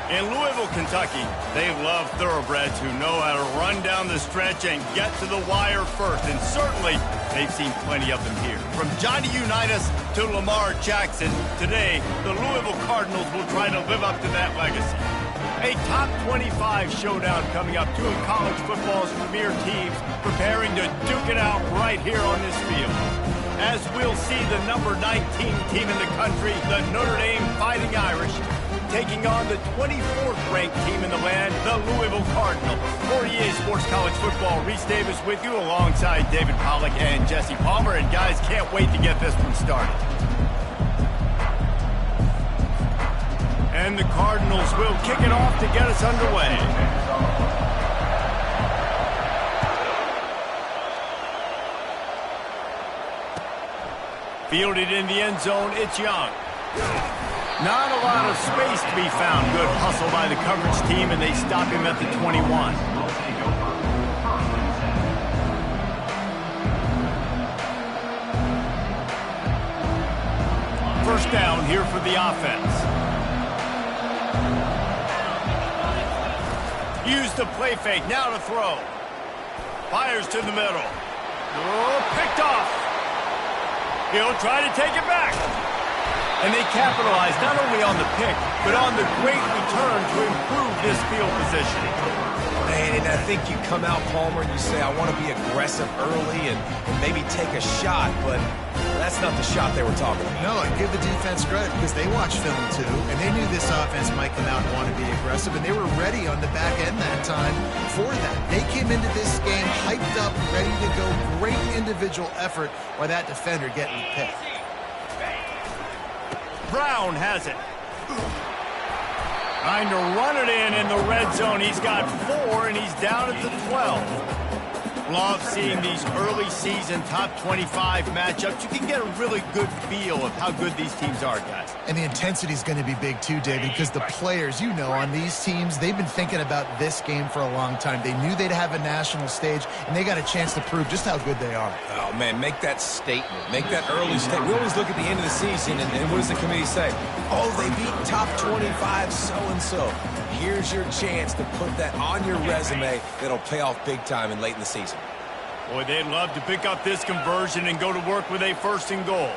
In Louisville, Kentucky, they love thoroughbreds who know how to run down the stretch and get to the wire first. And certainly, they've seen plenty of them here. From Johnny Unitas to Lamar Jackson, today, the Louisville Cardinals will try to live up to that legacy. A top 25 showdown coming up. Two of college football's premier teams preparing to duke it out right here on this field. As we'll see the number 19 team in the country, the Notre Dame Fighting Irish, taking on the 24th ranked team in the land, the Louisville Cardinals. For EA Sports College Football, Reese Davis with you alongside David Pollack and Jesse Palmer. And guys, can't wait to get this one started. And the Cardinals will kick it off to get us underway. Fielded in the end zone, it's Young. Not a lot of space to be found. Good hustle by the coverage team, and they stop him at the 21. First down here for the offense. Use the play fake, now to throw. Fires to the middle. Oh, picked off. He'll try to take it back. And they capitalize not only on the pick, but on the great return to improve this field position. Man, and I think you come out, Palmer, and you say, I want to be aggressive early and maybe take a shot, but that's not the shot they were talking about. No, I give the defense credit because they watched film too, and they knew this offense might come out and want to be aggressive, and they were ready on the back end that time for that. They came into this game hyped up, ready to go. Great individual effort by that defender getting the pick. Brown has it. Trying to run it in the red zone. He's got 4, and he's down at the 12. Love seeing these early season top 25 matchups. You can get a really good feel of how good these teams are, guys. And the intensity is going to be big too, David, because the players, you know, on these teams, they've been thinking about this game for a long time. They knew they'd have a national stage, and they got a chance to prove just how good they are. Oh, man, make that statement. Make that early statement. We always look at the end of the season, and what does the committee say? Oh, they beat top 25 so-and-so. Here's your chance to put that on your resume that'll pay off big time and late in the season. Boy, they'd love to pick up this conversion and go to work with a 1st and goal.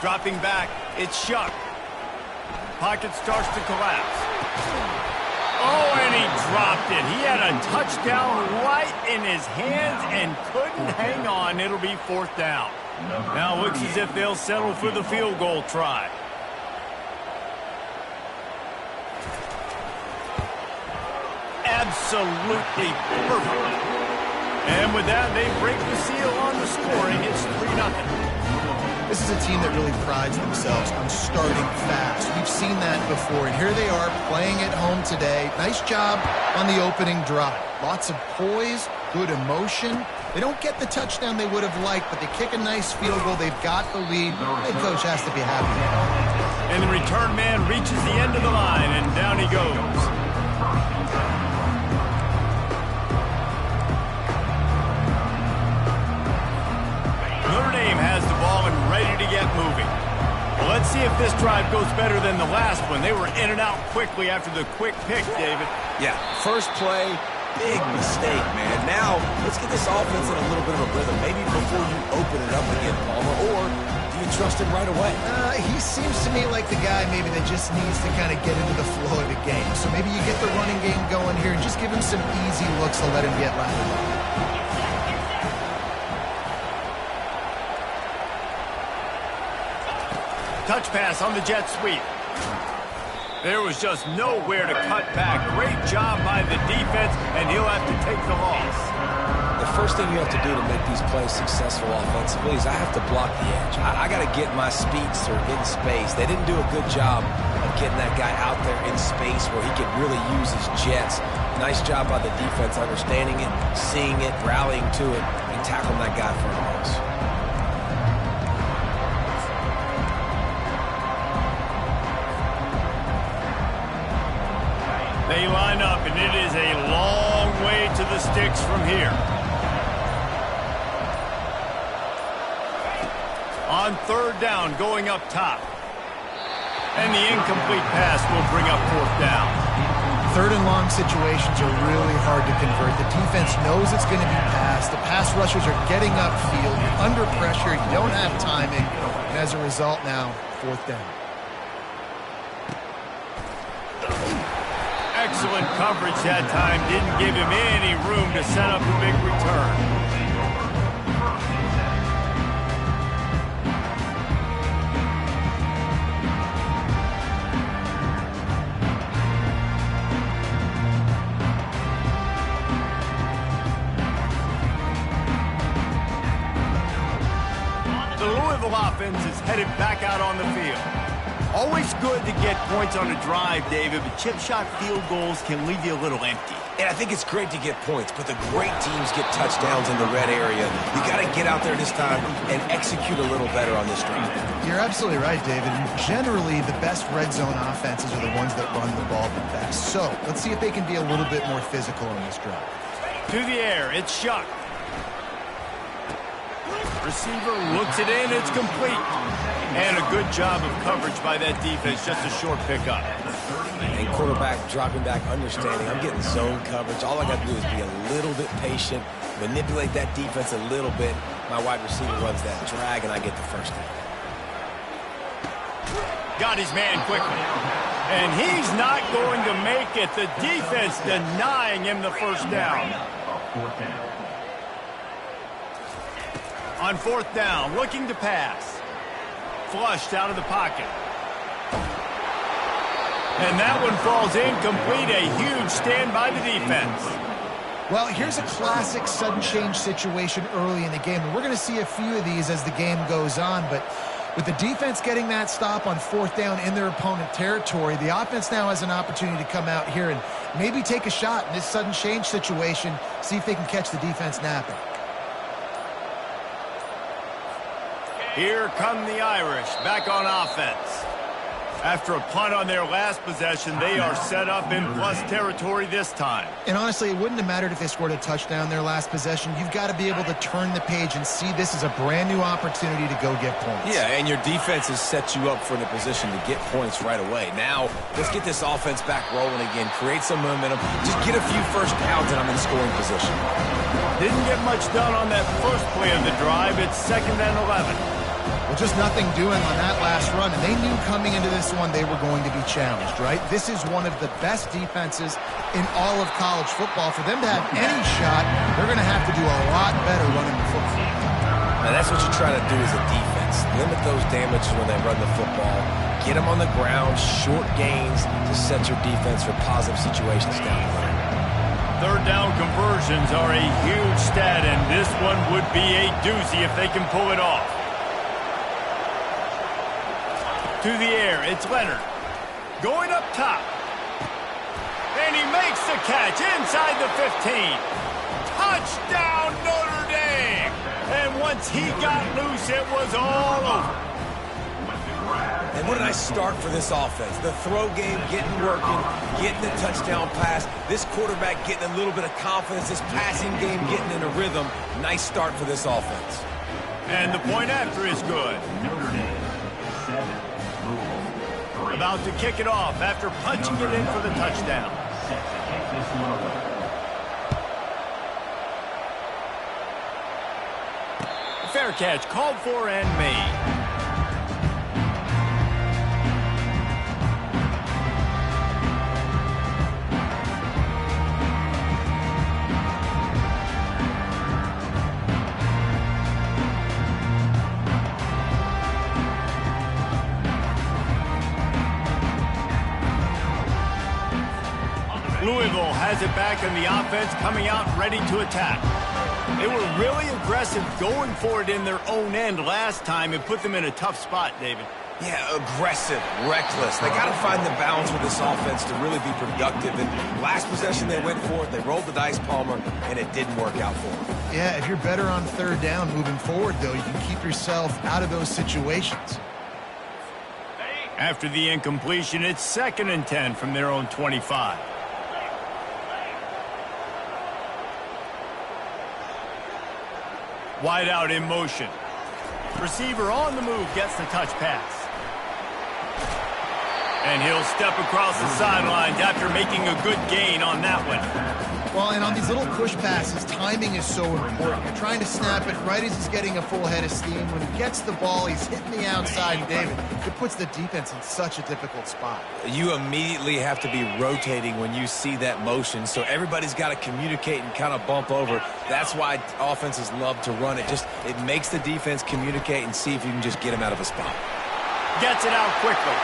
Dropping back, it's Shuck. Pocket starts to collapse. Oh, and he dropped it. He had a touchdown right in his hands and couldn't hang on. It'll be 4th down. Now looks as if they'll settle for the field goal try. Absolutely perfect. And with that, they break the seal on the scoring. It's 3-0. This is a team that really prides themselves on starting fast. We've seen that before, and here they are playing at home today. Nice job on the opening drive. Lots of poise, good emotion. They don't get the touchdown they would have liked, but they kick a nice field goal. They've got the lead. The coach has to be happy. And the return man reaches the end of the line, and down he goes. Notre Dame has the ball and ready to get moving. Well, let's see if this drive goes better than the last one. They were in and out quickly after the quick pick, David. Yeah, first play, big mistake, man. Now, let's get this offense in a little bit of a rhythm. Maybe before you open it up again, Palmer, or do you trust him right away? He seems to me like the guy maybe that just needs to kind of get into the flow of the game. So maybe you get the running game going here and just give him some easy looks to let him get lateral. Touch pass on the jet sweep. There was just nowhere to cut back. Great job by the defense, and he'll have to take the loss. The first thing you have to do to make these plays successful offensively is I have to block the edge. I got to get my speedster in space. They didn't do a good job of getting that guy out there in space where he could really use his jets. Nice job by the defense understanding it, seeing it, rallying to it, and tackling that guy for a loss. They line up, and it is a long way to the sticks from here. On third down, going up top. And the incomplete pass will bring up fourth down. Third and long situations are really hard to convert. The defense knows it's going to be passed. The pass rushers are getting upfield. You're under pressure. You don't have timing. And as a result now, fourth down. Excellent coverage that time. Didn't give him any room to set up a big return. Offense is headed back out on the field. Always good to get points on a drive, David, but chip shot field goals can leave you a little empty. And I think it's great to get points, but the great teams get touchdowns in the red area. You got to get out there this time and execute a little better on this drive. You're absolutely right, David. Generally, the best red zone offenses are the ones that run the ball the best. So let's see if they can be a little bit more physical on this drive. To the air, it's Shuck. Receiver looks it in, it's complete. And a good job of coverage by that defense, just a short pickup. And quarterback dropping back, understanding I'm getting zone coverage. All I got to do is be a little bit patient, manipulate that defense a little bit. My wide receiver runs that drag, and I get the first down. Got his man quickly. And he's not going to make it. The defense denying him the first down. On fourth down, looking to pass. Flushed out of the pocket. And that one falls incomplete. A huge stand by the defense. Well, here's a classic sudden change situation early in the game. And we're going to see a few of these as the game goes on. But with the defense getting that stop on fourth down in their opponent territory, the offense now has an opportunity to come out here and maybe take a shot in this sudden change situation, see if they can catch the defense napping. Here come the Irish, back on offense. After a punt on their last possession, they are set up in plus territory this time. And honestly, it wouldn't have mattered if they scored a touchdown their last possession. You've got to be able to turn the page and see this as a brand new opportunity to go get points. Yeah, and your defense has set you up for the position to get points right away. Now, let's get this offense back rolling again, create some momentum, just get a few first downs, and I'm in scoring position. Didn't get much done on that first play of the drive. It's 2nd and 11. Well, just nothing doing on that last run, and they knew coming into this one they were going to be challenged, right? This is one of the best defenses in all of college football. For them to have any shot, they're going to have to do a lot better running the football. Now, that's what you try to do as a defense. Limit those damages when they run the football. Get them on the ground, short gains to set your defense for positive situations down the line. Third down conversions are a huge stat, and this one would be a doozy if they can pull it off. To the air, it's Leonard. Going up top. And he makes the catch inside the 15. Touchdown, Notre Dame! And once he got loose, it was all over. And what a nice start for this offense. The throw game getting working, getting the touchdown pass. This quarterback getting a little bit of confidence. This passing game getting in a rhythm. Nice start for this offense. And the point after is good. About to kick it off after punching it in for the touchdown. Fair catch called for and made. Louisville has it back in the offense, coming out ready to attack. They were really aggressive going for it in their own end last time and put them in a tough spot, David. Yeah, aggressive, reckless. They got to find the balance with this offense to really be productive. And last possession they went for it, they rolled the dice, Palmer, and it didn't work out for them. Yeah, if you're better on third down moving forward, though, you can keep yourself out of those situations. After the incompletion, it's 2nd and 10 from their own 25. Wide out in motion. Receiver on the move gets the touch pass. And he'll step across the sidelines after making a good gain on that one. Well, and on these little push passes, timing is so important. You're trying to snap it right as he's getting a full head of steam. When he gets the ball, he's hitting the outside, and David, it puts the defense in such a difficult spot. You immediately have to be rotating when you see that motion, so everybody's got to communicate and kind of bump over. That's why offenses love to run it. It makes the defense communicate and see if you can just get him out of a spot. Gets it out quickly.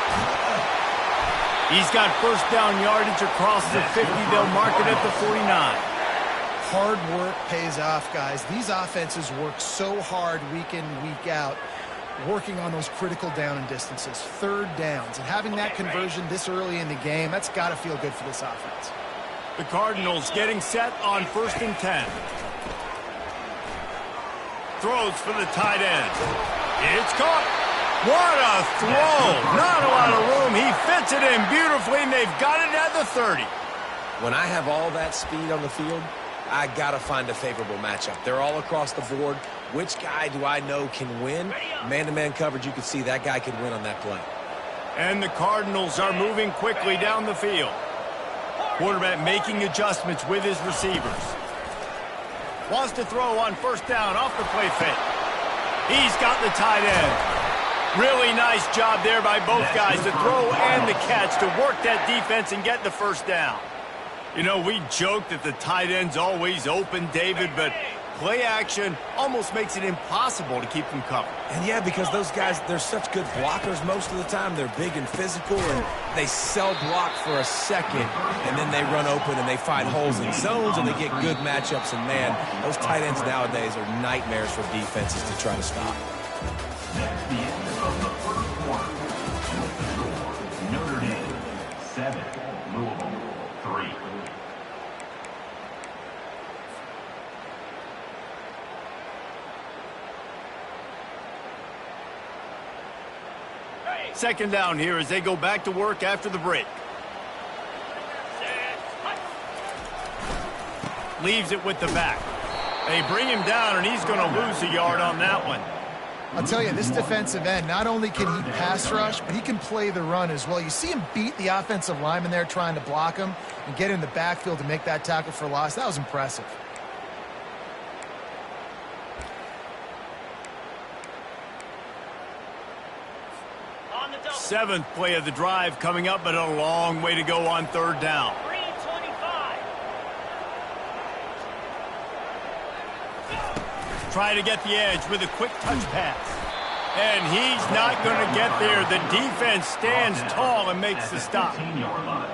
He's got first down yardage across the 50. They'll mark it at the 49. Hard work pays off, guys. These offenses work so hard week in, week out, working on those critical down and distances, third downs. And having that conversion this early in the game, that's got to feel good for this offense. The Cardinals getting set on 1st and 10. Throws for the tight end. It's caught. What a throw! Not a lot of room. He fits it in beautifully, and they've got it at the 30. When I have all that speed on the field, I got to find a favorable matchup. They're all across the board. Which guy do I know can win? Man-to-man coverage, you can see that guy can win on that play. And the Cardinals are moving quickly down the field. Quarterback making adjustments with his receivers. Wants to throw on 1st down off the play fake. He's got the tight end. Really nice job there by both guys, the throw and the catch, to work that defense and get the 1st down. You know, we joke that the tight end's always open, David, but play action almost makes it impossible to keep them covered. And yeah, because those guys, they're such good blockers most of the time. They're big and physical, and they sell block for a second, and then they run open and they find holes in zones, and they get good matchups. And man, those tight ends nowadays are nightmares for defenses to try to stop. That's the end of the first quarter. Notre Dame 7, Louisville 3. Second down here as they go back to work after the break. Leaves it with the back. They bring him down, and he's going to lose a yard on that one. I'll tell you, this defensive end, not only can he pass rush, but he can play the run as well. You see him beat the offensive lineman there trying to block him and get in the backfield to make that tackle for loss. That was impressive. Seventh play of the drive coming up, but a long way to go on 3rd down. Try to get the edge with a quick touch pass. And he's not going to get there. The defense stands tall and makes the stop.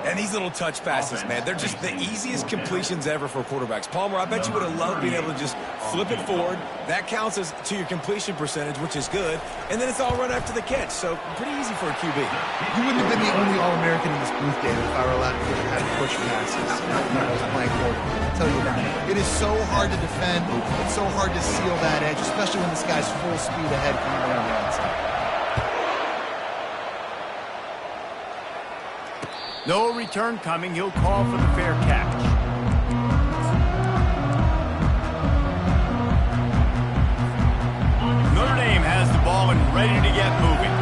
And these little touch passes, man, they're just the easiest completions ever for quarterbacks. Palmer, I bet you would have loved being able to just flip it forward. That counts as to your completion percentage, which is good. And then it's all run after the catch. So pretty easy for a QB. You wouldn't have been the only All-American in this booth, David, if I were allowed to have push passes when I was playing quarterback. I'll tell you that. It is so hard to defend. It's so hard to seal that edge, especially when this guy's full speed ahead coming around the outside. No return coming. He'll call for the fair catch. Notre Dame has the ball and ready to get moving.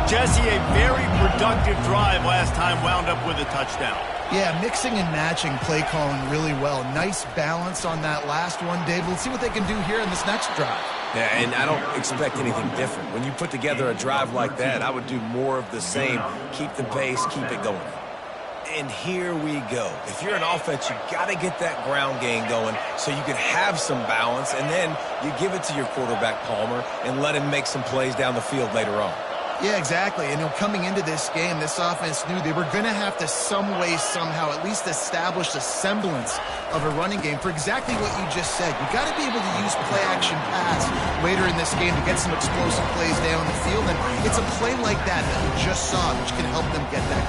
Jesse, a very productive drive last time, wound up with a touchdown. Yeah, mixing and matching play calling really well. Nice balance on that last one, David. Let's see what they can do here in this next drive. Yeah, and I don't expect anything different. When you put together a drive like that, I would do more of the same. Keep the pace, keep it going. And here we go. If you're an offense, you got to get that ground game going so you can have some balance, and then you give it to your quarterback, Palmer, and let him make some plays down the field later on. Yeah, exactly. And coming into this game, this offense knew they were going to have to some way, somehow, at least establish a semblance of a running game for exactly what you just said. You got to be able to use play-action pass later in this game to get some explosive plays down the field. And it's a play like that we just saw, which can help them get that.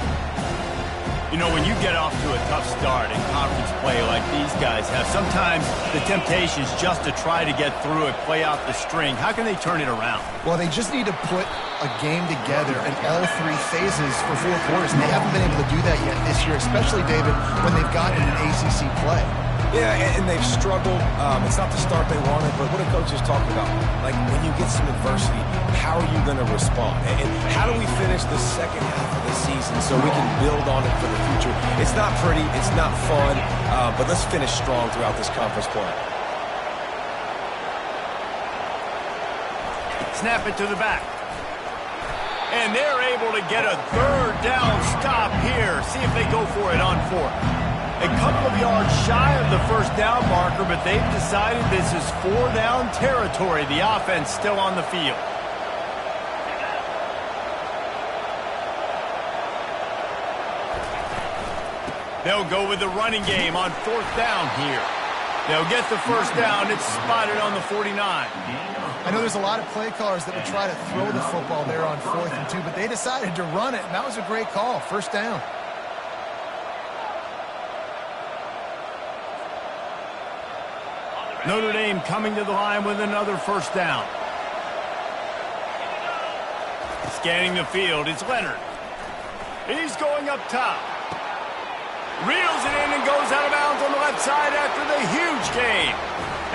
You know, when you get off to a tough start in conference play like these guys have, sometimes the temptation is just to try to get through it, play out the string. How can they turn it around? Well, they just need to put a game together in all 3 phases for 4 quarters, and they haven't been able to do that yet this year, especially, David, when they've gotten an ACC play. Yeah, and they've struggled. It's not the start they wanted, but what a coach is talking about. Like, when you get some adversity, how are you going to respond? And how do we finish the second half of the season so we can build on it for the future? It's not pretty. It's not fun. But let's finish strong throughout this conference play. Snap it to the back. And they're able to get a third down stop here. See if they go for it on fourth. A couple of yards shy of the first down marker, but they've decided this is 4-down territory. The offense still on the field. They'll go with the running game on fourth down here. They'll get the first down. It's spotted on the 49. I know there's a lot of play callers that would try to throw the football there on 4th and 2, but they decided to run it, and that was a great call. First down. Notre Dame coming to the line with another first down. Scanning the field, it's Leonard. He's going up top. Reels it in and goes out of bounds on the left side after the huge gain.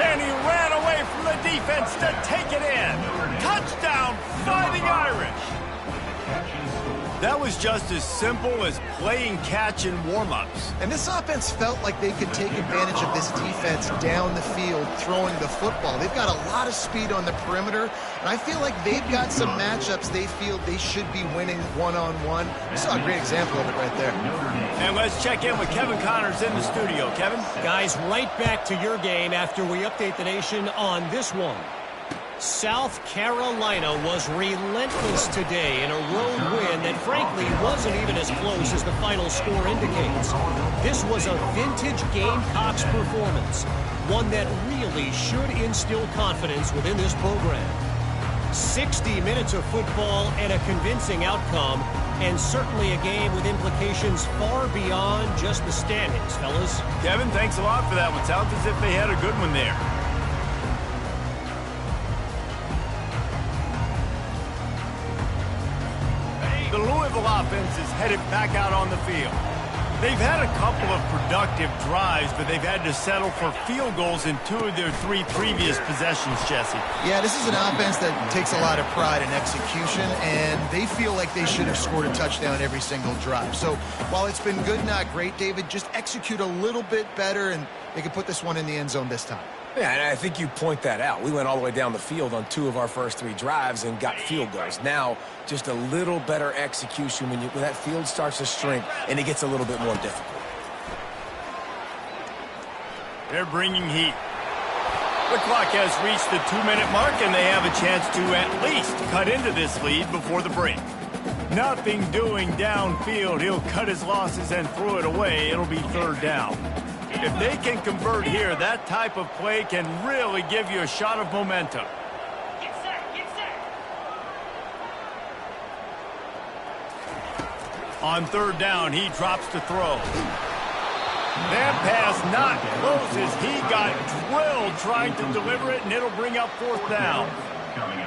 And he ran away from the defense to take it in. Touchdown, Fighting Irish. That was just as simple as playing catch in warm-ups. And this offense felt like they could take advantage of this defense down the field throwing the football. They've got a lot of speed on the perimeter, and I feel like they've got some matchups they feel they should be winning one-on-one. We saw a great example of it right there. And let's check in with Kevin Connors in the studio. Kevin? Guys, right back to your game after we update the nation on this one. South Carolina was relentless today in a road win that frankly wasn't even as close as the final score indicates. This was a vintage Gamecocks performance, one that really should instill confidence within this program. 60 minutes of football and a convincing outcome, and certainly a game with implications far beyond just the standings, fellas. Kevin, thanks a lot for that one. Sounds as if they had a good one there. The Louisville offense is headed back out on the field. They've had a couple of productive drives, but they've had to settle for field goals in 2 of their 3 previous possessions, Jesse. Yeah, this is an offense that takes a lot of pride in execution, and they feel like they should have scored a touchdown every single drive. So while it's been good, not great, David, just execute a little bit better, and they can put this one in the end zone this time. Yeah, and I think you point that out. We went all the way down the field on 2 of our first 3 drives and got field goals. Now, just a little better execution when that field starts to shrink and it gets a little bit more difficult. They're bringing heat. The clock has reached the 2-minute mark, and they have a chance to at least cut into this lead before the break. Nothing doing downfield. He'll cut his losses and throw it away. It'll be third down. If they can convert here, that type of play can really give you a shot of momentum. Get set, get set. On third down, he drops to throw. That pass not close as he got drilled trying to deliver it, and it'll bring up fourth down.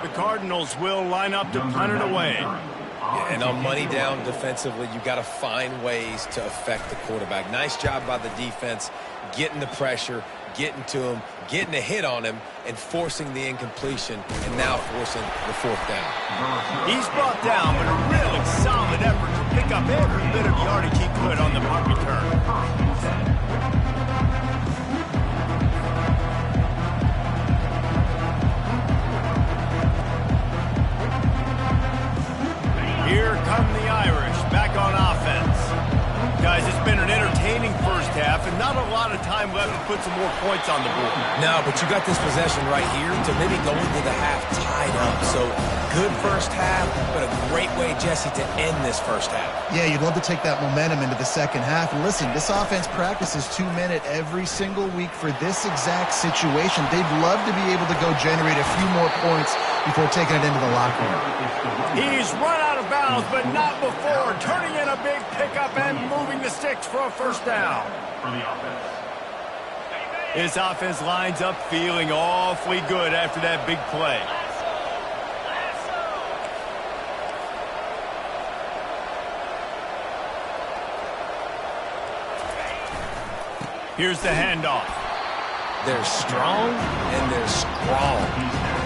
The Cardinals will line up to punt it away. Yeah, and on money down defensively, you got to find ways to affect the quarterback. Nice job by the defense, getting the pressure, getting to him, getting a hit on him, and forcing the incompletion, and now forcing the fourth down. He's brought down, but a really solid effort to pick up every bit of yardage he could on the punt return. Here come the Irish, back on offense. Guys, it's been an entertaining first half, and not a lot of time left to put some more points on the board. No, but you got this possession right here to maybe go into the half tied up. So, good first half, but a great way, Jesse, to end this first half. Yeah, you'd love to take that momentum into the second half. And listen, this offense practices 2-minute every single week for this exact situation. They'd love to be able to go generate a few more points before taking it into the locker room. He's run out of bounds, but not before turning in a big pickup and moving the sticks for a first down. His offense lines up feeling awfully good after that big play. Here's the handoff. They're strong and they're strong.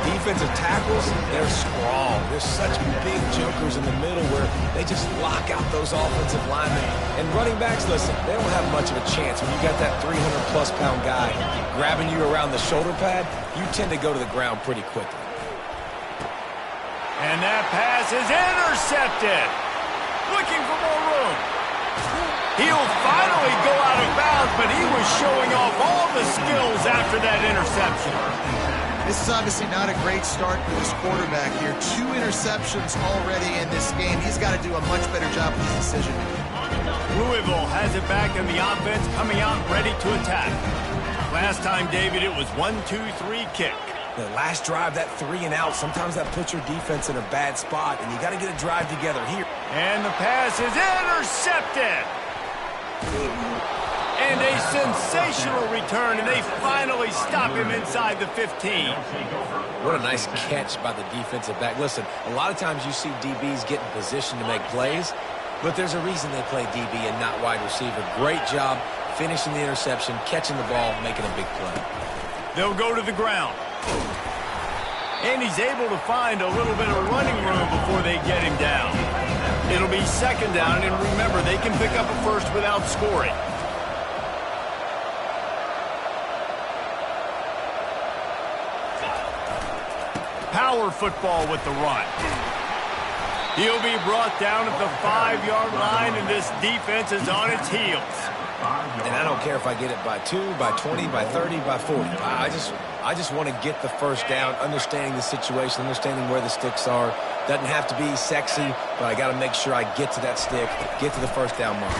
Defensive tackles, they're strong. There's such big jokers in the middle where they just lock out those offensive linemen. And running backs, listen, they don't have much of a chance. When you got that 300-plus pound guy grabbing you around the shoulder pad, you tend to go to the ground pretty quickly. And that pass is intercepted. Looking for more room. He'll finally go out of bounds, but he was showing off all the skills after that interception. This is obviously not a great start for this quarterback here. 2 interceptions already in this game. He's got to do a much better job with his decision. Louisville has it back in the offense, coming out ready to attack. Last time, David, it was 1-2-3 kick. The last drive, that 3 and out, sometimes that puts your defense in a bad spot, and you got to get a drive together here. And the pass is intercepted. And a sensational return, and they finally stop him inside the 15. What a nice catch by the defensive back. Listen, a lot of times you see DBs get in position to make plays, but there's a reason they play DB and not wide receiver. Great job finishing the interception, catching the ball, making a big play. They'll go to the ground. And he's able to find a little bit of running room before they get him down. It'll be second down, and remember, they can pick up a first without scoring. Power football with the run. He'll be brought down at the 5-yard line, and this defense is on its heels. And I don't care if I get it by 2, by 20, by 30, by 40. I just want to get the first down, understanding the situation, understanding where the sticks are. Doesn't have to be sexy, but I got to make sure I get to that stick, get to the first down mark.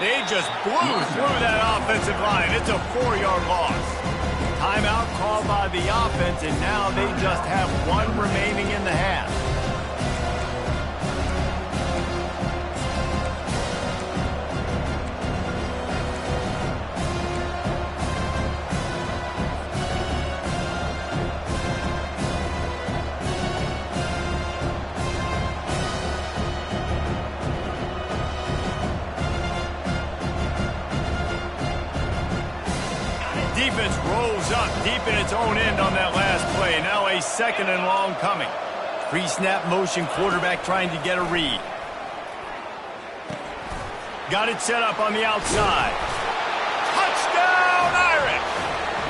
They just blew through that offensive line. It's a 4-yard loss. Timeout called by the offense, and now they just have 1 remaining in the half. Defense rolls up deep in its own end on that last play. Now a 2nd and long coming. Pre-snap motion, quarterback trying to get a read. Got it set up on the outside. Touchdown, Irish!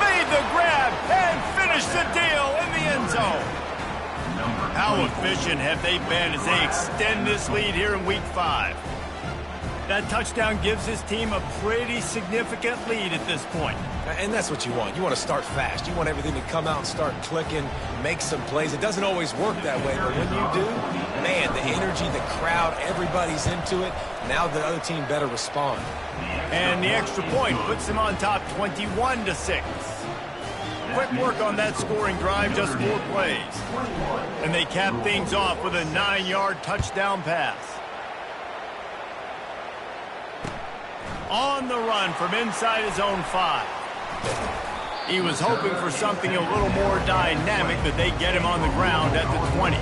Made the grab and finished the deal in the end zone. How efficient have they been as they extend this lead here in Week 5? That touchdown gives his team a pretty significant lead at this point. And that's what you want. You want to start fast. You want everything to come out and start clicking, make some plays. It doesn't always work that way, but when you do, man, the energy, the crowd, everybody's into it. Now the other team better respond. And the extra point puts them on top 21-6. Quick work on that scoring drive, just 4 plays. And they cap things off with a 9-yard touchdown pass. On the run from inside his own 5. He was hoping for something a little more dynamic, but they get him on the ground at the 20.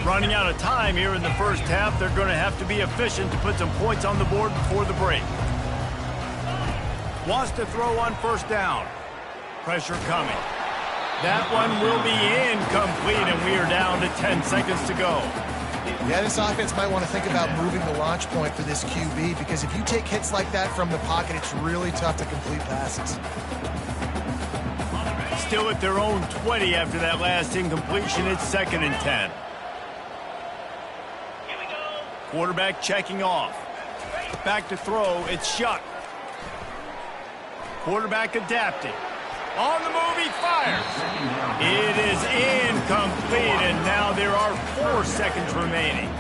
Running out of time here in the first half. They're going to have to be efficient to put some points on the board before the break. Wants to throw on first down. Pressure coming. That one will be incomplete, and we are down to 10 seconds to go. Yeah, this offense might want to think about moving the launch point for this QB, because if you take hits like that from the pocket, it's really tough to complete passes. Still at their own 20 after that last incompletion. It's 2nd and 10. Quarterback checking off. Back to throw. It's Shuck. Quarterback adapting. On the move, he fires. It is incomplete, and now there are 4 seconds remaining.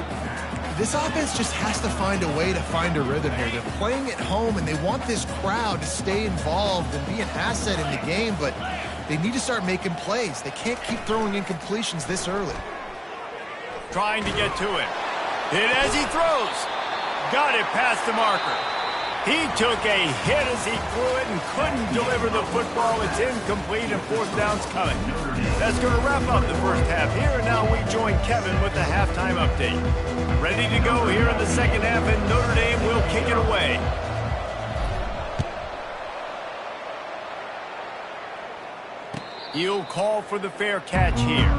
This offense just has to find a way to find a rhythm here. They're playing at home, and they want this crowd to stay involved and be an asset in the game, but they need to start making plays. They can't keep throwing incompletions this early. Trying to get to it. Hit as he throws. Got it past the marker. He took a hit as he threw it and couldn't deliver the football. It's incomplete and fourth down's coming. That's going to wrap up the first half here. And now we join Kevin with the halftime update. Ready to go here in the second half, and Notre Dame will kick it away. He'll call for the fair catch here.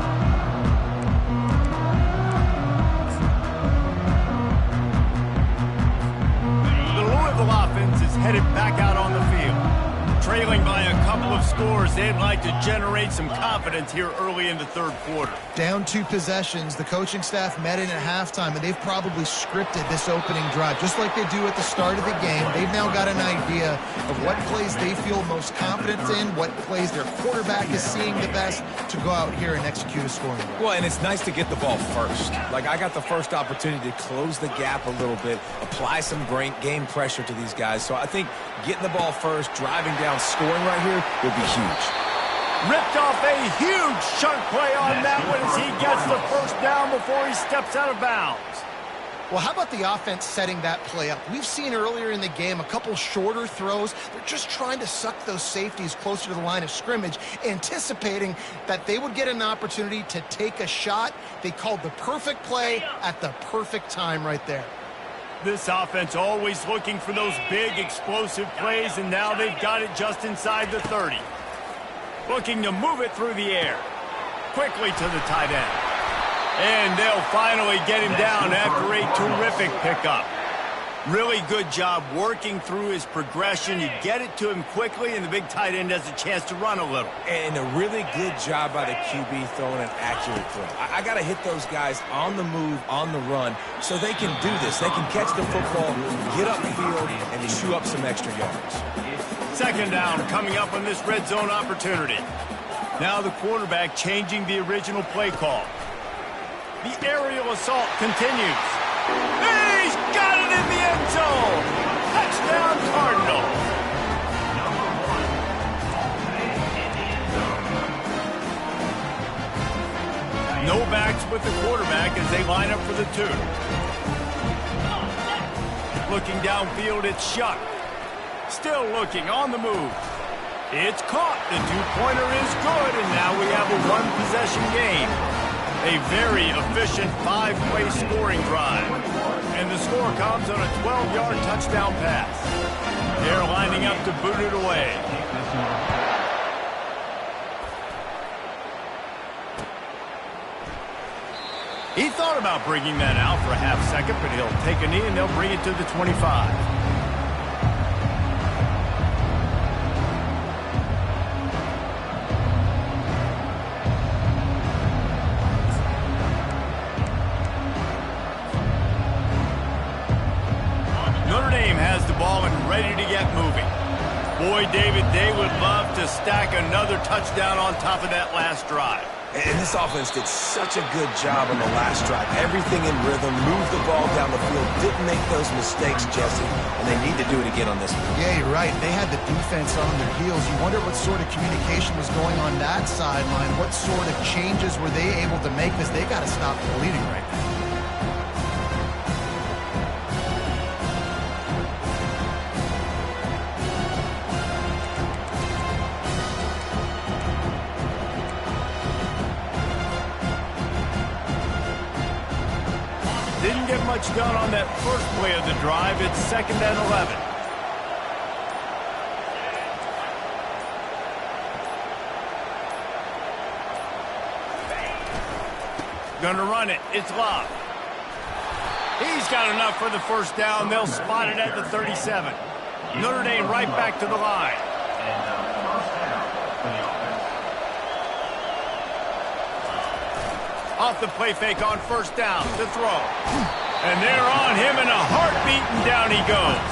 Offense is headed back out on the field. Trailing by a couple of scores, they'd like to generate some confidence here early in the third quarter. Down 2 possessions, the coaching staff met in at halftime, and they've probably scripted this opening drive. Just like they do at the start of the game, they've now got an idea of what plays they feel most confident in, what plays their quarterback is seeing the best to go out here and execute a scoring drive. Well, and it's nice to get the ball first. Like, I got the first opportunity to close the gap a little bit, apply some game pressure to these guys. So I think getting the ball first, driving down, scoring right here will be huge. Ripped off a huge chunk play on that one as he gets the first down before he steps out of bounds. Well, how about the offense setting that play up? We've seen earlier in the game a couple shorter throws. They're just trying to suck those safeties closer to the line of scrimmage, anticipating that they would get an opportunity to take a shot. They called the perfect play at the perfect time right there. This offense always looking for those big explosive plays, and now they've got it just inside the 30. Looking to move it through the air. Quickly to the tight end. And they'll finally get him down after a terrific pickup. Really good job working through his progression. You get it to him quickly, and the big tight end has a chance to run a little. And a really good job by the QB throwing an accurate throw. I got to hit those guys on the move, on the run, so they can do this. They can catch the football, get upfield, and chew up some extra yards. Second down coming up on this red zone opportunity. Now the quarterback changing the original play call. The aerial assault continues. He's got it in the end zone. Touchdown, Cardinal. No backs with the quarterback as they line up for the 2. Looking downfield, it's Shuck. Still looking on the move. It's caught. The 2-pointer is good, and now we have a 1-possession game. A very efficient 5-play scoring drive. And the score comes on a 12-yard touchdown pass. They're lining up to boot it away. He thought about bringing that out for a half second, but he'll take a knee and they'll bring it to the 25. Ready to get moving. Boy, David, they would love to stack another touchdown on top of that last drive. And this offense did such a good job on the last drive. Everything in rhythm, moved the ball down the field, didn't make those mistakes, Jesse, and they need to do it again on this one. Yeah, you're right. They had the defense on their heels. You wonder what sort of communication was going on that sideline. What sort of changes were they able to make? Because they got to stop the bleeding right now. Didn't get much done on that first play of the drive. It's 2nd and 11. Gonna run it. It's Love. He's got enough for the first down. They'll spot it at the 37. Notre Dame right back to the line. Off the play fake on first down to throw. And they're on him in a heartbeat, and down he goes.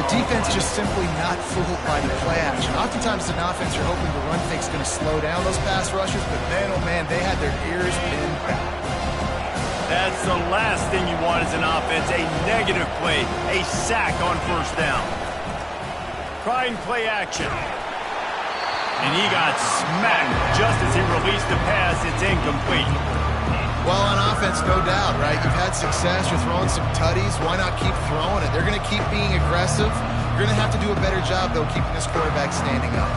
The defense just simply not fooled by the play action. Oftentimes, an offense, you're hoping the run fake's going to slow down those pass rushers, but man, oh man, they had their ears pinned back. That's the last thing you want as an offense, a negative play, a sack on first down. Trying play action. And he got smacked just as he released the pass. It's incomplete. Well, on offense, no doubt, right? You've had had success. You're throwing some tutties. Why not keep throwing it? They're going to keep being aggressive. You're going to have to do a better job, though, keeping this quarterback standing up.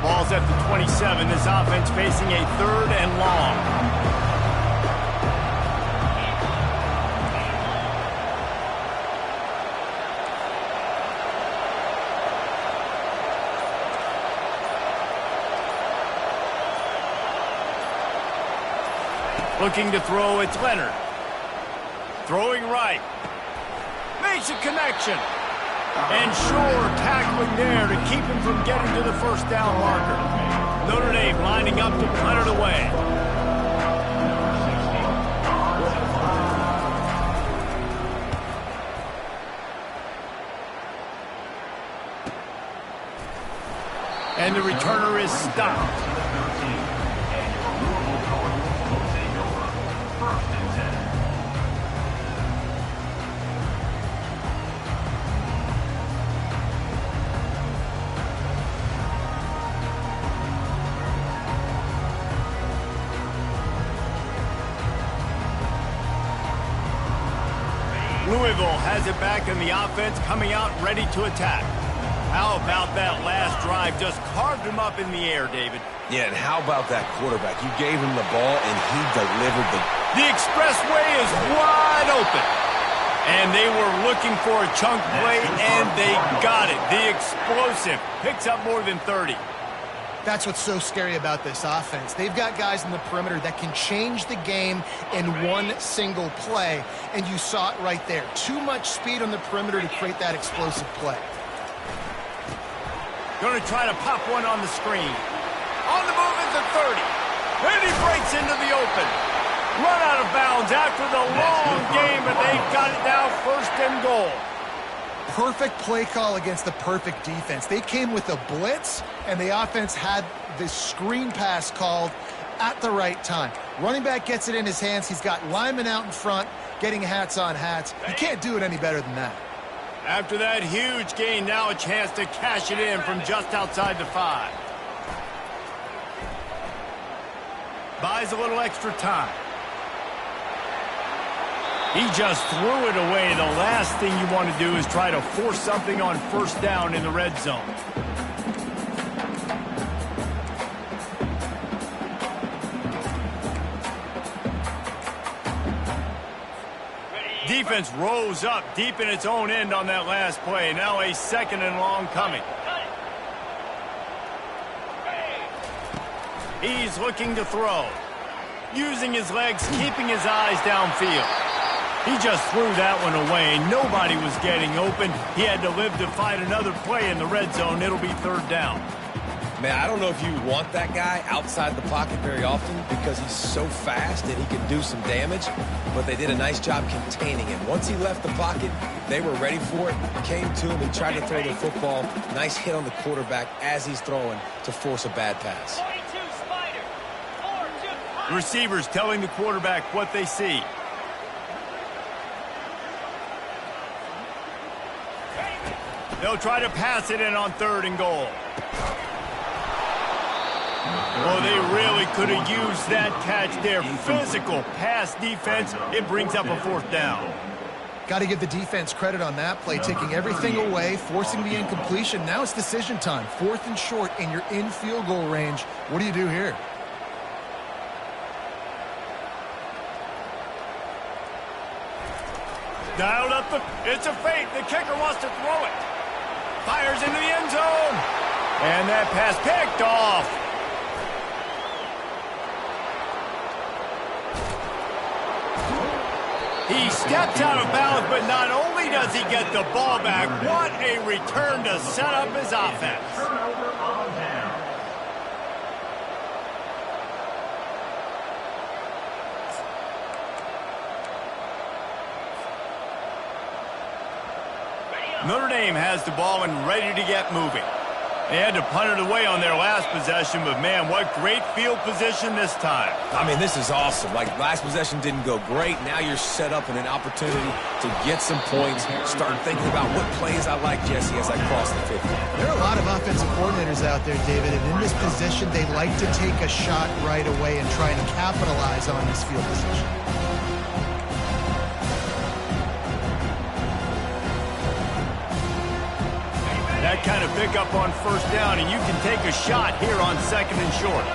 Ball's at the 27. This offense facing a 3rd and long. Looking to throw, it's Leonard. Throwing right. Makes a connection. And Shore tackling there to keep him from getting to the first down marker. Notre Dame lining up to punt it away. And the returner is stopped. Louisville has it back in the offense, coming out ready to attack. How about that last drive? Just carved him up in the air, David. Yeah, and how about that quarterback? You gave him the ball, and he delivered the... The expressway is wide open. And they were looking for a chunk play, and they got it. The explosive picks up more than 30. That's what's so scary about this offense. They've got guys in the perimeter that can change the game in one single play, and you saw it right there. Too much speed on the perimeter to create that explosive play. Going to try to pop one on the screen. On the move is the 30. And he breaks into the open. Run out of bounds after the long game, but they've got it now 1st and goal. Perfect play call against the perfect defense. They came with a blitz, and the offense had this screen pass called at the right time. Running back gets it in his hands. He's got linemen out in front getting hats on hats. You can't do it any better than that. After that huge gain, now a chance to cash it in from just outside the 5. Buys a little extra time. He just threw it away. The last thing you want to do is try to force something on 1st down in the red zone. Defense rose up deep in its own end on that last play. Now a 2nd and long coming. He's looking to throw. Using his legs, keeping his eyes downfield. He just threw that one away. Nobody was getting open. He had to live to fight another play in the red zone. It'll be 3rd down. Man, I don't know if you want that guy outside the pocket very often because he's so fast and he can do some damage, but they did a nice job containing him. Once he left the pocket, they were ready for it, came to him, and tried to throw the football. Nice hit on the quarterback as he's throwing to force a bad pass. 22 Spider. 4-2. Receivers telling the quarterback what they see. They'll try to pass it in on 3rd and goal. Oh, they really could have used that catch there. Physical pass defense. It brings up a 4th down. Got to give the defense credit on that play, taking everything away, forcing the incompletion. Now it's decision time. 4th and short, and you're in field goal range. What do you do here? Dialed up it's a fake. The kicker wants to throw it. Fires into the end zone. And that pass picked off. He steps out of bounds, but not only does he get the ball back, what a return to set up his offense. Turnover on down. Notre Dame has the ball and ready to get moving. They had to punt it away on their last possession, but man, what great field position this time. I mean, this is awesome. Like, last possession didn't go great. Now you're set up in an opportunity to get some points. Start thinking about what plays I like, Jesse, as I cross the 50. There are a lot of offensive coordinators out there, David, and in this position, they like to take a shot right away and try to capitalize on this field position. That kind of pickup on first down, and you can take a shot here on second and short.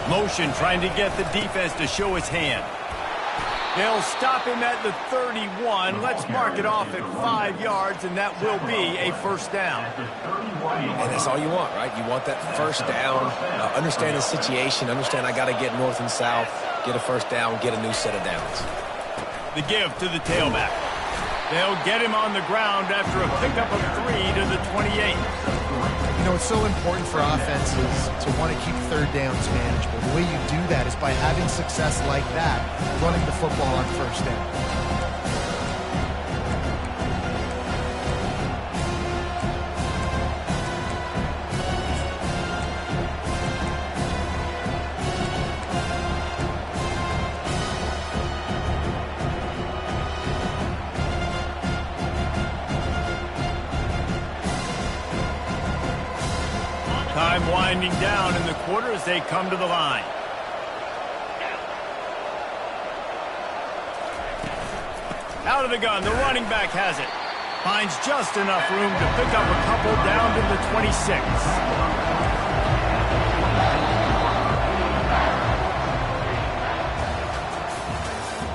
Motion trying to get the defense to show his hand. They'll stop him at the 31. Let's mark it off at 5 yards, and that will be a first down. And that's all you want, right? You want that first down, understand the situation, understand I got to get north and south, get a first down, get a new set of downs. The give to the tailback. They'll get him on the ground after a pickup of 3 to the 28. You know, it's so important for offenses to want to keep third downs manageable. The way you do that is by having success like that, running the football on first down. Time winding down in the quarter as they come to the line. Out of the gun, the running back has it. Finds just enough room to pick up a couple down to the 26.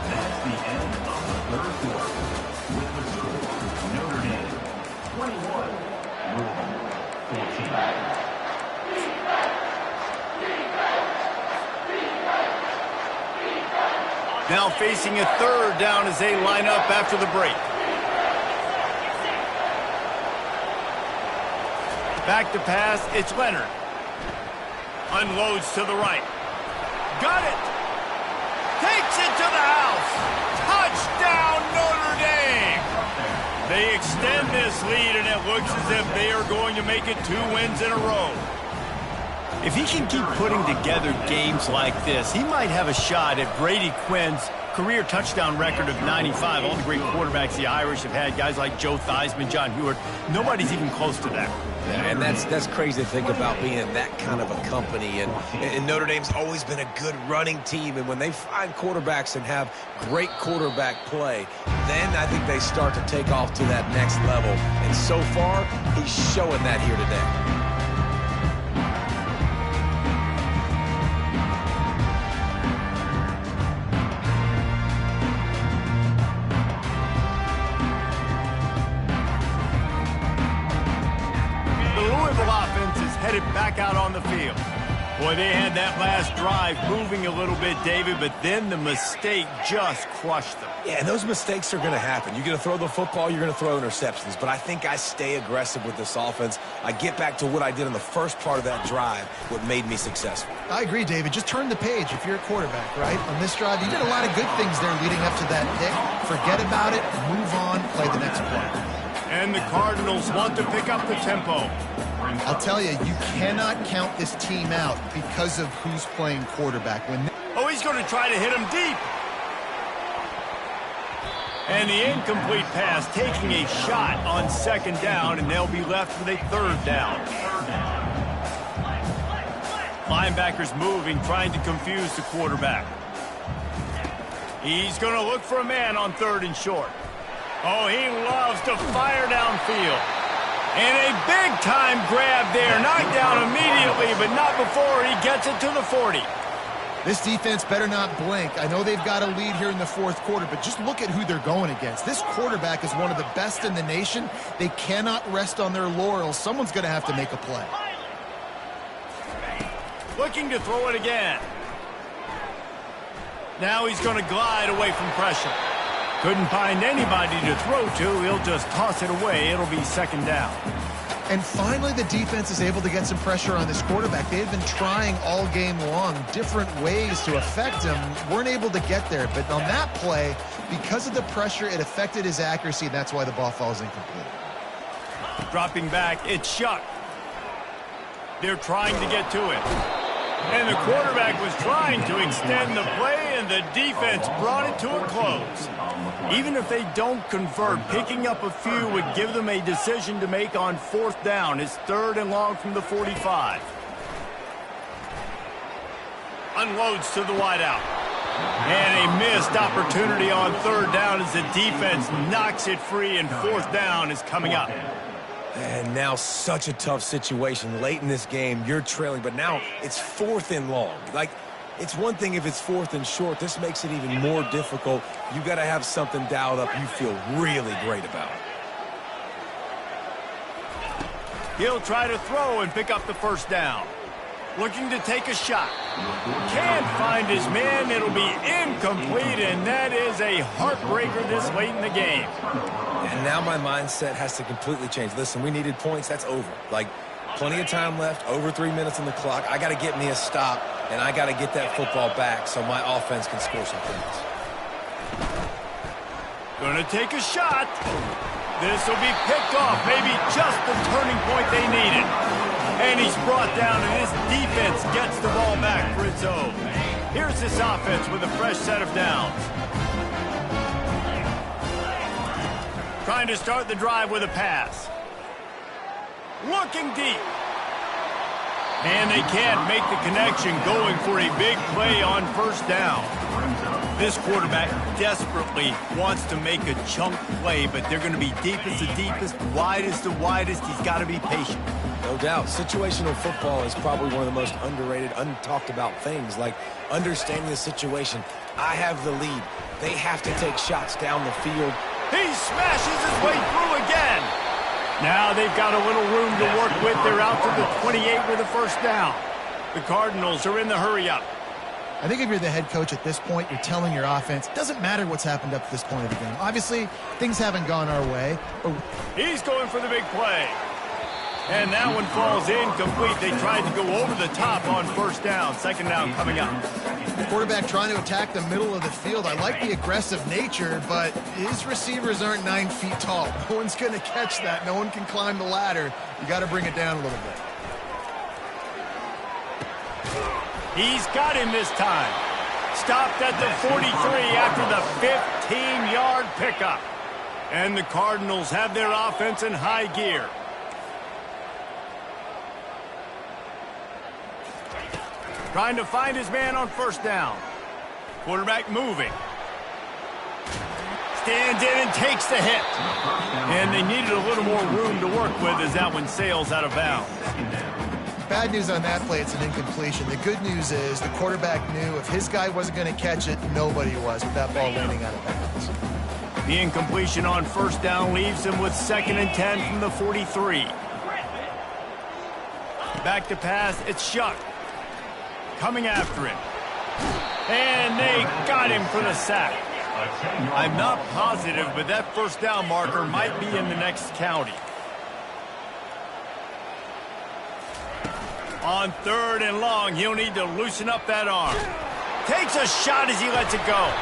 That's the end of the third quarter. With the score, Notre Dame 21, Louisville 14. Now facing a third down as they line up after the break. Back to pass, it's Leonard. Unloads to the right. Got it! Takes it to the house! Touchdown, Notre Dame! They extend this lead, and it looks as if they are going to make it 2 wins in a row. If he can keep putting together games like this, he might have a shot at Brady Quinn's career touchdown record of 95. All the great quarterbacks the Irish have had, guys like Joe Theismann, John Hewart, nobody's even close to that. Yeah, and that's crazy to think about being that kind of a company. And Notre Dame's always been a good running team. And when they find quarterbacks and have great quarterback play, then I think they start to take off to that next level. And so far, he's showing that here today. Headed back out on the field. Boy, they had that last drive moving a little bit, David, but then the mistake just crushed them. Yeah, and those mistakes are going to happen. You're going to throw the football, you're going to throw interceptions, but I think I stay aggressive with this offense. I get back to what I did in the first part of that drive, what made me successful. I agree, David. Just turn the page if you're a quarterback, right? On this drive, you did a lot of good things there leading up to that pick. Forget about it, move on, play the next play. And the Cardinals want to pick up the tempo. I'll tell you, you cannot count this team out because of who's playing quarterback. Oh, he's going to try to hit him deep. And the incomplete pass taking a shot on second down, and they'll be left with a third down. Linebackers moving, trying to confuse the quarterback. He's going to look for a man on third and short. Oh, he loves to fire downfield. And a big-time grab there. Knocked down immediately, but not before he gets it to the 40. This defense better not blink. I know they've got a lead here in the fourth quarter, but just look at who they're going against. This quarterback is one of the best in the nation. They cannot rest on their laurels. Someone's going to have to make a play. Looking to throw it again. Now he's going to glide away from pressure. Couldn't find anybody to throw to. He'll just toss it away. It'll be second down. And finally, the defense is able to get some pressure on this quarterback. They had been trying all game long different ways to affect him. Weren't able to get there. But on that play, because of the pressure, it affected his accuracy, and that's why the ball falls incomplete. Dropping back, it's Shuck. They're trying to get to it. And the quarterback was trying to extend the play, and the defense brought it to a close. Even if they don't convert, picking up a few would give them a decision to make on 4th down. It's 3rd and long from the 45. Unloads to the wideout. And a missed opportunity on 3rd down as the defense knocks it free, and 4th down is coming up. And now such a tough situation. Late in this game, you're trailing, but now it's 4th and long. Like, it's one thing if it's 4th and short. This makes it even more difficult. You got to have something dialed up you feel really great about. He'll try to throw and pick up the 1st down. Looking to take a shot. Can't find his man. It'll be incomplete, and that is a heartbreaker this late in the game. And now my mindset has to completely change. Listen, we needed points. That's over. Like, plenty of time left, over 3 minutes on the clock. I got to get me a stop, and I got to get that football back so my offense can score some points. Gonna take a shot. This will be picked off. Maybe just the turning point they needed. And he's brought down, and his defense gets the ball back for its own. Here's this offense with a fresh set of downs. Trying to start the drive with a pass. Looking deep. And they can't make the connection, going for a big play on 1st down. This quarterback desperately wants to make a chunk play, but they're going to be deep as the deepest, wide as the widest. He's got to be patient. No doubt. Situational football is probably one of the most underrated, untalked about things, like understanding the situation. I have the lead. They have to take shots down the field. He smashes his way through again. Now they've got a little room to work with. They're out to the 28 with a 1st down. The Cardinals are in the hurry-up. I think if you're the head coach at this point, you're telling your offense, it doesn't matter what's happened up to this point of the game. Obviously, things haven't gone our way. He's going for the big play. And that one falls incomplete. They tried to go over the top on 1st down. 2nd down coming up. Quarterback trying to attack the middle of the field. I like the aggressive nature, but his receivers aren't 9 feet tall. No one's going to catch that. No one can climb the ladder. You got to bring it down a little bit. He's got him this time. Stopped at the 43 after the 15-yard pickup. And the Cardinals have their offense in high gear. Trying to find his man on 1st down. Quarterback moving. Stands in and takes the hit. And they needed a little more room to work with as that one sails out of bounds. Bad news on that play, it's an incompletion. The good news is the quarterback knew if his guy wasn't going to catch it, nobody was with that ball landing out of bounds. The incompletion on 1st down leaves him with 2nd and 10 from the 43. Back to pass, it's Shuck. Coming after him. And they got him for the sack. I'm not positive, but that 1st down marker might be in the next county. On 3rd and long, he'll need to loosen up that arm. Takes a shot as he lets it go.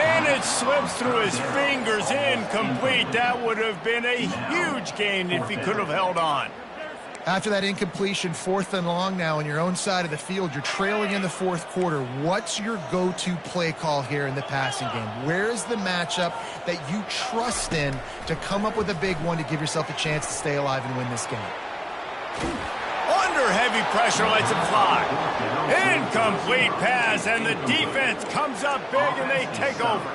And it slips through his fingers, incomplete. That would have been a huge gain if he could have held on. After that incompletion, 4th and long now on your own side of the field, you're trailing in the 4th quarter. What's your go-to play call here in the passing game? Where is the matchup that you trust in to come up with a big one to give yourself a chance to stay alive and win this game? Under heavy pressure, lets him fly. Incomplete pass, and the defense comes up big, and they take over.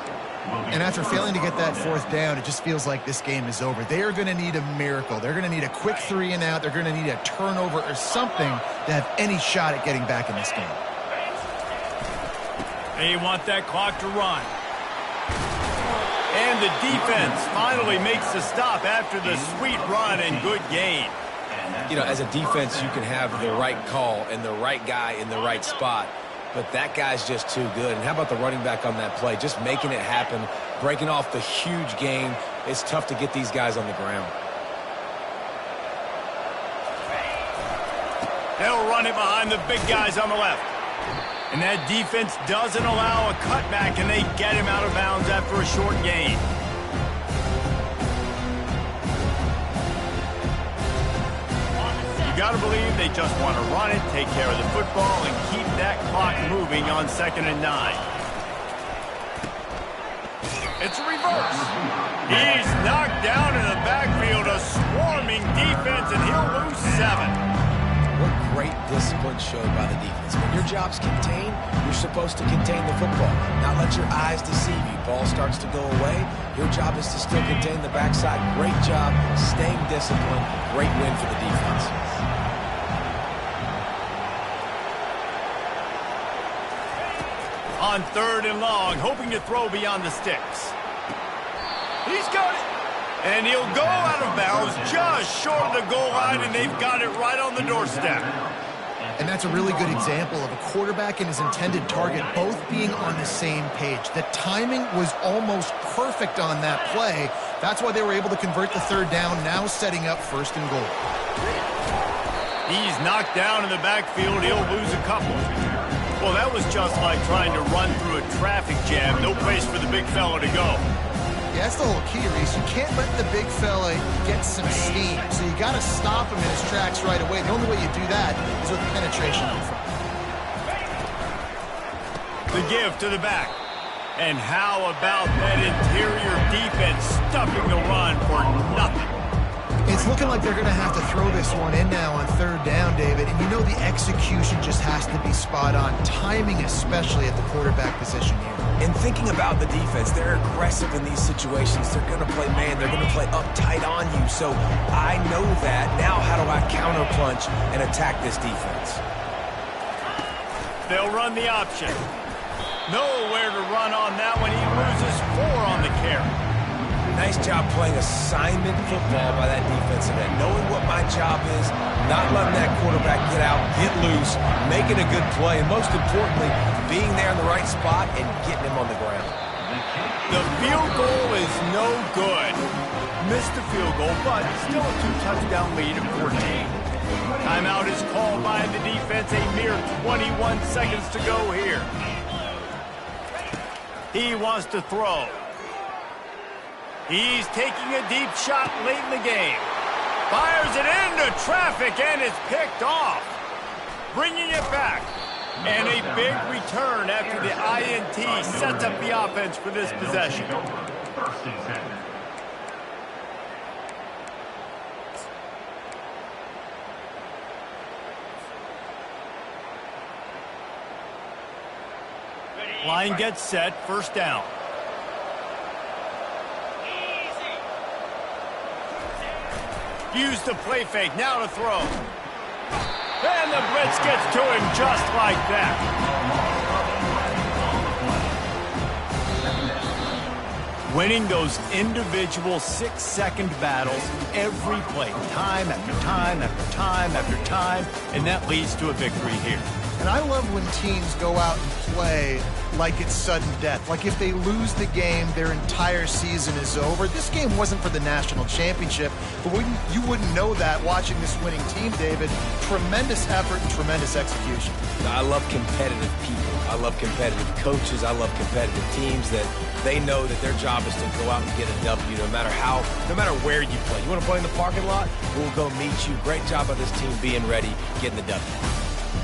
And after failing to get that 4th down, it just feels like this game is over. They are going to need a miracle. They're going to need a quick 3 and out. They're going to need a turnover or something to have any shot at getting back in this game. They want that clock to run. And the defense finally makes the stop after the sweet run and good gain. You know, as a defense, you can have the right call and the right guy in the right spot. But that guy's just too good. And how about the running back on that play? Just making it happen, breaking off the huge gain. It's tough to get these guys on the ground. They'll run it behind the big guys on the left. And that defense doesn't allow a cutback, and they get him out of bounds after a short gain. got to believe they just want to run it, take care of the football, and keep that clock moving on 2nd and 9. It's a reverse. He's knocked down in the backfield, a swarming defense, and he'll lose 7. What great discipline showed by the defense. When your job's contained, you're supposed to contain the football, not let your eyes deceive you. Ball starts to go away. Your job is to still contain the backside. Great job staying disciplined. Great win for the defense. On 3rd and long, hoping to throw beyond the sticks. He's got it. And he'll go out of bounds just short of the goal line, and they've got it right on the doorstep. And that's a really good example of a quarterback and his intended target both being on the same page. The timing was almost perfect on that play. That's why they were able to convert the 3rd down, now setting up 1st and goal. He's knocked down in the backfield. He'll lose a couple. Well, that was just like trying to run through a traffic jam. No place for the big fella to go. Yeah, that's the whole key, Reese. You can't let the big fella get some steam. So you got to stop him in his tracks right away. The only way you do that is with penetration up front. The give to the back. And how about that interior defense stuffing the run for nothing? It's looking like they're going to have to throw this one in now on 3rd down, David. And you know the execution just has to be spot on. Timing especially at the quarterback position here. And thinking about the defense, they're aggressive in these situations. They're going to play man. They're going to play uptight on you. So I know that. Now how do I counterpunch and attack this defense? They'll run the option. Nowhere to run on that one. He loses 4 on the carry. Nice job playing assignment football by that defensive end. Knowing what my job is, not letting that quarterback get out, get loose, making a good play, and most importantly, being there in the right spot and getting him on the ground. The field goal is no good. Missed the field goal, but still a 2-touchdown lead of 14. Timeout is called by the defense. A mere 21 seconds to go here. He wants to throw. He's taking a deep shot late in the game. Fires it into traffic, and it's picked off. Bringing it back. And a big return after the INT sets up the offense for this possession. 1st and 10. Line gets set, 1st down. Use the play fake, now to throw. And the blitz gets to him just like that. Winning those individual 6-second battles every play, time after time after time after time, and that leads to a victory here. And I love when teams go out and play like it's sudden death. Like if they lose the game, their entire season is over. This game wasn't for the national championship, but you wouldn't know that watching this winning team, David. Tremendous effort and tremendous execution. I love competitive people. I love competitive coaches. I love competitive teams that they know that their job is to go out and get a W no matter where you play. You want to play in the parking lot? We'll go meet you. Great job by this team being ready, getting the W.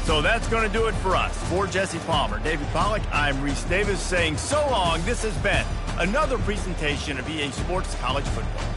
So that's going to do it for us. For Jesse Palmer, David Pollack, I'm Reese Davis saying so long. This has been another presentation of EA Sports College Football.